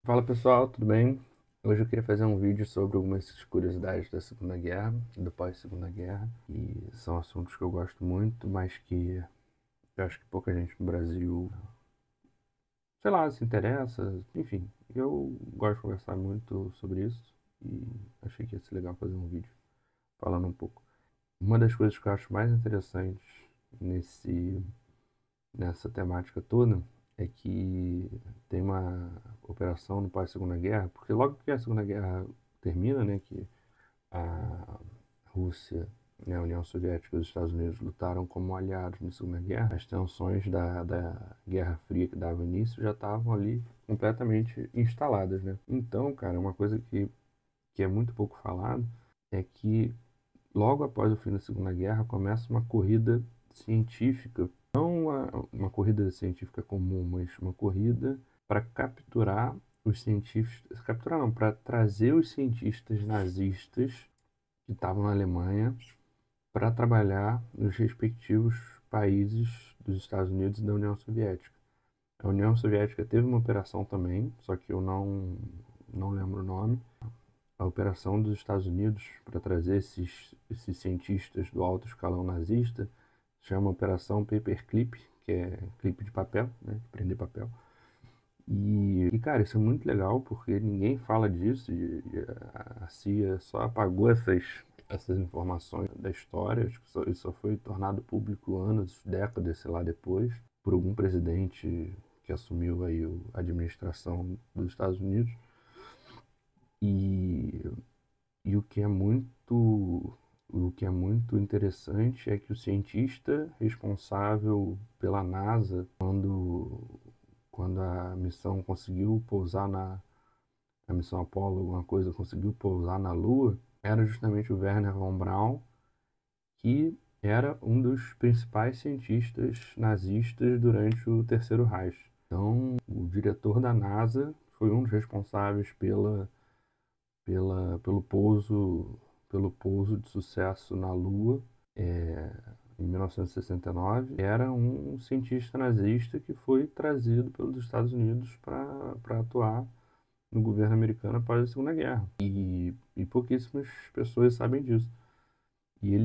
Fala pessoal, tudo bem? Hoje eu queria fazer um vídeo sobre algumas curiosidades da Segunda Guerra, do pós-Segunda Guerra, e são assuntos que eu gosto muito, mas que eu acho que pouca gente no Brasil, sei lá, se interessa. Enfim, eu gosto de conversar muito sobre isso e achei que ia ser legal fazer um vídeo falando um pouco. Uma das coisas que eu acho mais interessantes nesse nessa temática toda é que tem uma operação no pós-Segunda Guerra, porque logo que a Segunda Guerra termina, né, que a Rússia, né, a União Soviética e os Estados Unidos lutaram como aliados na Segunda Guerra, as tensões da Guerra Fria que dava início já estavam ali completamente instaladas, né? Então, cara, uma coisa que é muito pouco falado é que logo após o fim da Segunda Guerra começa uma corrida científica, não uma corrida científica comum, mas uma corrida para capturar os cientistas, capturar não, para trazer os cientistas nazistas que estavam na Alemanha para trabalhar nos respectivos países dos Estados Unidos e da União Soviética. A União Soviética teve uma operação também, só que eu não lembro o nome. A operação dos Estados Unidos para trazer esses cientistas do alto escalão nazista se chama Operação Paperclip, que é clipe de papel, né, de prender papel. Cara, isso é muito legal porque ninguém fala disso e a CIA só apagou essas informações da história. Acho que isso só foi tornado público anos, décadas, sei lá, depois, por algum presidente que assumiu aí a administração dos Estados Unidos. E, e o que é muito interessante é que o cientista responsável pela NASA, quando a missão conseguiu pousar a missão Apollo, alguma coisa, conseguiu pousar na Lua, era justamente o Werner von Braun, que era um dos principais cientistas nazistas durante o Terceiro Reich. Então, o diretor da NASA foi um dos responsáveis pelo pouso de sucesso na Lua, em 1969. Era um cientista nazista que foi trazido pelos Estados Unidos para atuar no governo americano após a Segunda Guerra. E pouquíssimas pessoas sabem disso. E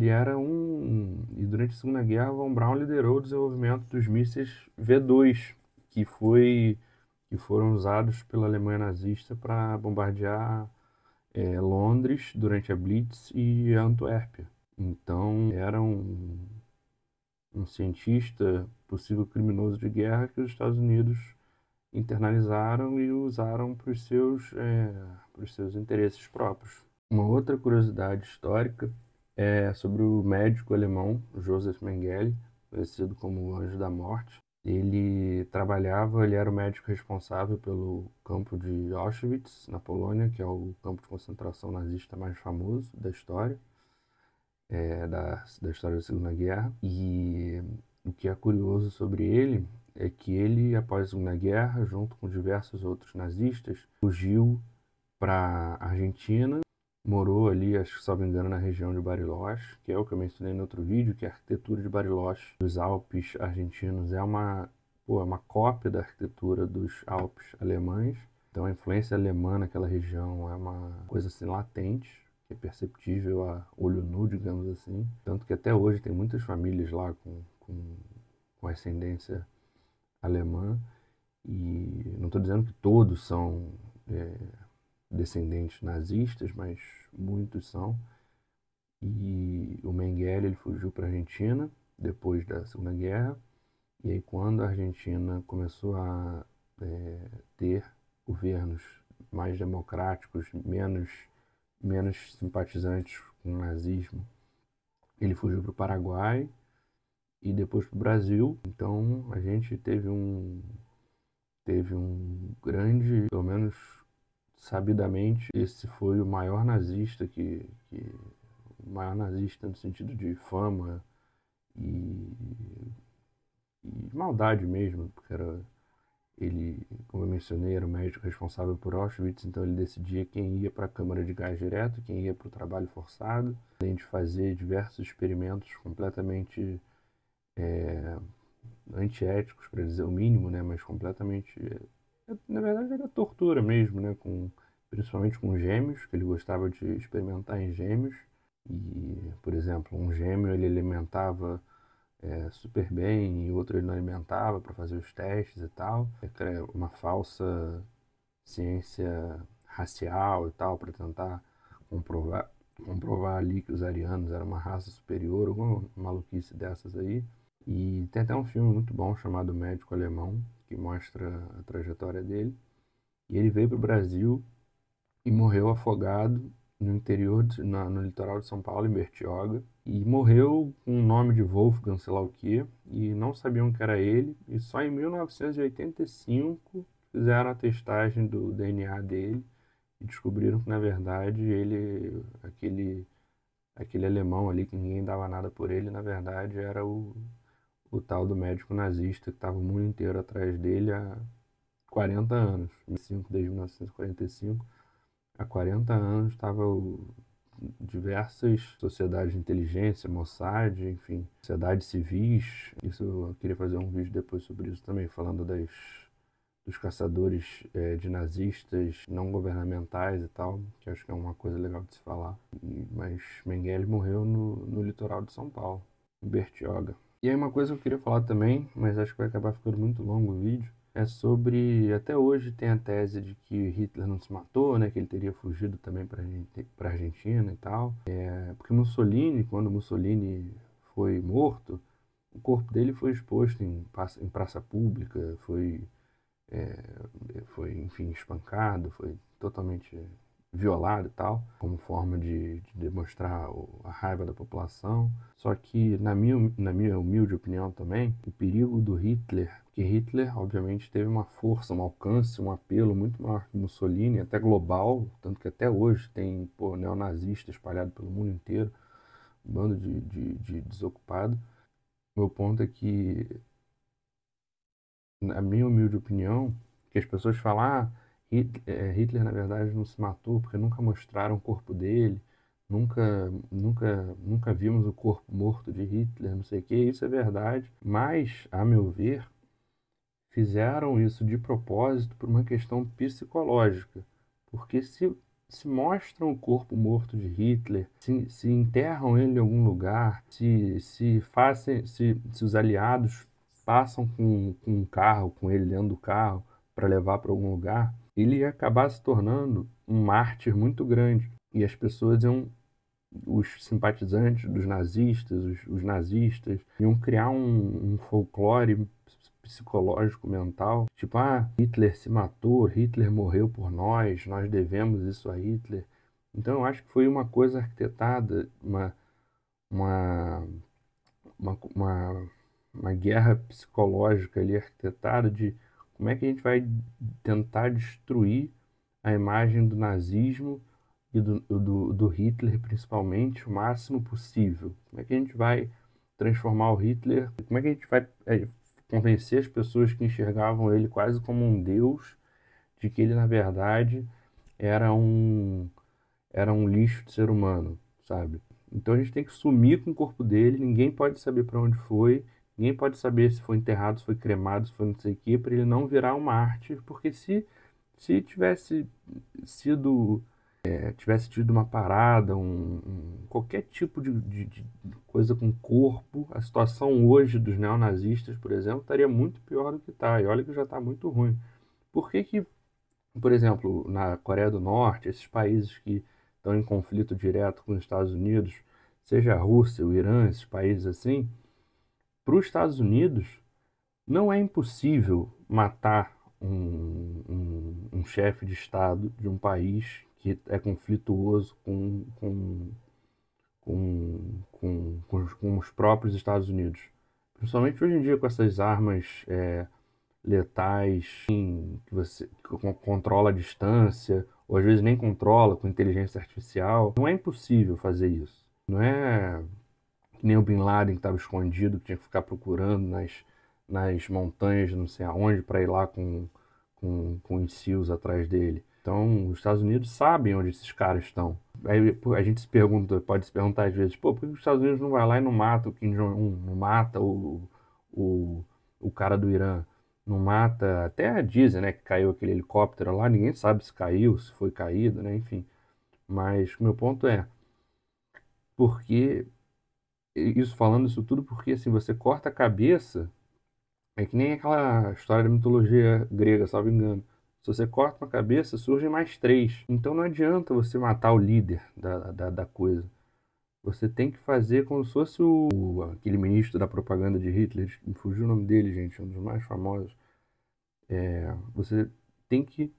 durante a Segunda Guerra, von Braun liderou o desenvolvimento dos mísseis V2, que foram usados pela Alemanha nazista para bombardear Londres durante a Blitz e Antuérpia. Então, era um cientista, possível criminoso de guerra, que os Estados Unidos internalizaram e usaram para os seus interesses próprios. Uma outra curiosidade histórica é sobre o médico alemão Joseph Mengele, conhecido como o Anjo da Morte. Ele era o médico responsável pelo campo de Auschwitz, na Polônia, que é o campo de concentração nazista mais famoso da história, da história da Segunda Guerra. E o que é curioso sobre ele é que ele, após a Segunda Guerra, junto com diversos outros nazistas, fugiu para a Argentina, morou ali, acho que, se não me engano, na região de Bariloche, que é o que eu mencionei no outro vídeo, que a arquitetura de Bariloche, dos Alpes argentinos, é uma cópia da arquitetura dos Alpes alemães. Então a influência alemã naquela região é uma coisa assim latente, que é perceptível a olho nu, digamos assim. Tanto que até hoje tem muitas famílias lá com ascendência alemã. E não estou dizendo que todos são descendentes nazistas, mas muitos são. E o Mengele ele fugiu para a Argentina depois da Segunda Guerra. E aí, quando a Argentina começou a ter governos mais democráticos, menos simpatizantes com o nazismo, ele fugiu para o Paraguai e depois para o Brasil. Então, a gente teve um grande, pelo menos sabidamente, esse foi o maior nazista o maior nazista no sentido de fama e, e maldade mesmo, porque ele, como eu mencionei, era o médico responsável por Auschwitz, então ele decidia quem ia para a câmara de gás direto, quem ia para o trabalho forçado, além de fazer diversos experimentos completamente antiéticos, para dizer o mínimo, né, mas completamente Na verdade era tortura mesmo, né? Principalmente com gêmeos, que ele gostava de experimentar em gêmeos. E, por exemplo, um gêmeo ele alimentava super bem e outro ele não alimentava para fazer os testes e tal. É uma falsa ciência racial e tal, para tentar comprovar, comprovar ali que os arianos eram uma raça superior, alguma maluquice dessas aí. E tem até um filme muito bom chamado Médico Alemão, que mostra a trajetória dele. E ele veio para o Brasil e morreu afogado no interior, no litoral de São Paulo, em Bertioga. E morreu com o nome de Wolfgang, sei lá o quê, e não sabiam que era ele. E só em 1985 fizeram a testagem do DNA dele e descobriram que, na verdade, aquele alemão ali, que ninguém dava nada por ele, na verdade, era o tal do médico nazista que estava o mundo inteiro atrás dele há 40 anos. Desde 1945, há 40 anos, estava diversas sociedades de inteligência, Mossad, enfim, sociedades civis. Isso eu queria fazer um vídeo depois sobre isso também, falando dos caçadores de nazistas não governamentais e tal, que acho que é uma coisa legal de se falar. Mas Mengele morreu no litoral de São Paulo, em Bertioga. E aí uma coisa que eu queria falar também, mas acho que vai acabar ficando muito longo o vídeo, é sobre, até hoje tem a tese de que Hitler não se matou, né, que ele teria fugido também para a Argentina e tal. Porque Mussolini, quando Mussolini foi morto, o corpo dele foi exposto em praça pública, foi, enfim, espancado, foi totalmente violado e tal, como forma de demonstrar a raiva da população. Só que, na minha humilde opinião também, o perigo do Hitler, que Hitler, obviamente, teve uma força, um alcance, um apelo muito maior que Mussolini, até global, tanto que até hoje tem, pô, neonazista espalhado pelo mundo inteiro, um bando de desocupado. Meu ponto é que, na minha humilde opinião, que as pessoas falam, Hitler na verdade não se matou porque nunca mostraram o corpo dele, nunca vimos o corpo morto de Hitler, não sei o que, isso é verdade, mas, a meu ver, fizeram isso de propósito por uma questão psicológica, porque se mostram o corpo morto de Hitler, se enterram ele em algum lugar, se os aliados passam com um carro, com ele dentro do carro, para levar para algum lugar, ele ia acabar se tornando um mártir muito grande. E as pessoas iam, os simpatizantes dos nazistas, os nazistas, iam criar um folclore psicológico, mental, tipo, Hitler se matou, Hitler morreu por nós devemos isso a Hitler. Então eu acho que foi uma coisa arquitetada, uma, uma, uma guerra psicológica ali arquitetada de como é que a gente vai tentar destruir a imagem do nazismo e do Hitler, principalmente, o máximo possível. Como é que a gente vai transformar o Hitler? Como é que a gente vai convencer as pessoas que enxergavam ele quase como um deus, de que ele, na verdade, era um, era um lixo de ser humano, sabe? Então a gente tem que sumir com o corpo dele, ninguém pode saber para onde foi, ninguém pode saber se foi enterrado, se foi cremado, se foi não sei o quê, para ele não virar um mártir, porque se tivesse sido tivesse tido uma parada, qualquer tipo de coisa com corpo, a situação hoje dos neonazistas, por exemplo, estaria muito pior do que está. E olha que já está muito ruim. Por que que, por exemplo, na Coreia do Norte, esses países que estão em conflito direto com os Estados Unidos, seja a Rússia, o Irã, esses países assim, para os Estados Unidos não é impossível matar um chefe de Estado de um país que é conflituoso com os próprios Estados Unidos. Principalmente hoje em dia com essas armas letais que você controla a distância, ou às vezes nem controla com inteligência artificial. Não é impossível fazer isso. Não é que nem o Bin Laden que estava escondido, que tinha que ficar procurando nas montanhas, não sei aonde, para ir lá com os SEALs atrás dele. Então, os Estados Unidos sabem onde esses caras estão. Aí pô, a gente se pergunta, pode se perguntar às vezes, pô, por que os Estados Unidos não vai lá e não mata o Kim Jong-un, não mata o cara do Irã? não mata. Até dizem, né, que caiu aquele helicóptero lá, ninguém sabe se caiu, se foi caído, né, enfim. Mas o meu ponto é, porque isso falando isso tudo, porque assim, você corta a cabeça, é que nem aquela história da mitologia grega, salvo engano. Se você corta uma cabeça, surgem mais três. Então não adianta você matar o líder da coisa. Você tem que fazer como se fosse aquele ministro da propaganda de Hitler, me fugiu o nome dele, gente, um dos mais famosos. Você tem que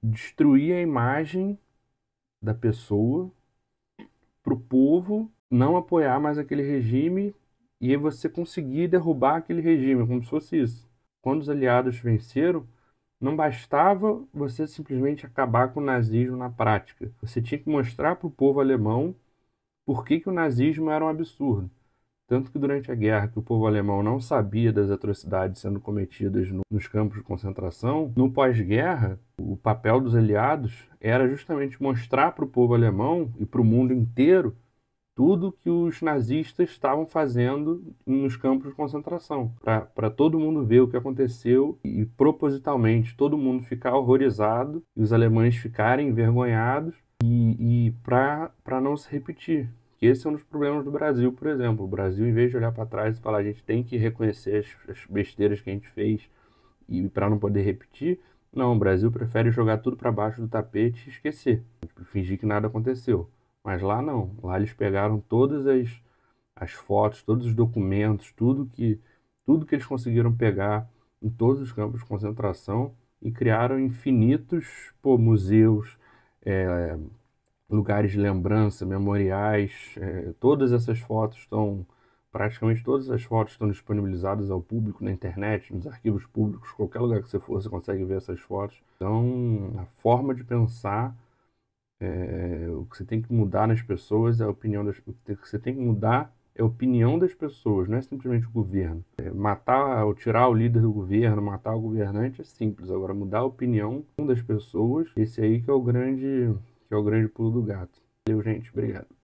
destruir a imagem da pessoa para o povo não apoiar mais aquele regime e aí você conseguir derrubar aquele regime, como se fosse isso. Quando os aliados venceram, não bastava você simplesmente acabar com o nazismo na prática. Você tinha que mostrar para o povo alemão por que o nazismo era um absurdo. Tanto que durante a guerra, que o povo alemão não sabia das atrocidades sendo cometidas nos campos de concentração, no pós-guerra, o papel dos aliados era justamente mostrar para o povo alemão e para o mundo inteiro tudo que os nazistas estavam fazendo nos campos de concentração, para todo mundo ver o que aconteceu e propositalmente todo mundo ficar horrorizado e os alemães ficarem envergonhados e para não se repetir. Que esse é um dos problemas do Brasil, por exemplo. O Brasil, em vez de olhar para trás e falar, a gente tem que reconhecer as besteiras que a gente fez e para não poder repetir, não, o Brasil prefere jogar tudo para baixo do tapete e esquecer, fingir que nada aconteceu. Mas lá não, lá eles pegaram todas as fotos, todos os documentos, tudo que eles conseguiram pegar em todos os campos de concentração e criaram infinitos, pô, museus, é, lugares de lembrança, memoriais, todas essas fotos estão, praticamente todas as fotos estão disponibilizadas ao público na internet, nos arquivos públicos, qualquer lugar que você for, você consegue ver essas fotos. Então, a forma de pensar, o que você tem que mudar nas pessoas é a opinião o que você tem que mudar é a opinião das pessoas, não é simplesmente o governo. Matar ou tirar o líder do governo, matar o governante é simples. Agora, mudar a opinião das pessoas, esse aí que é o grande pulo do gato. Valeu, gente. Obrigado.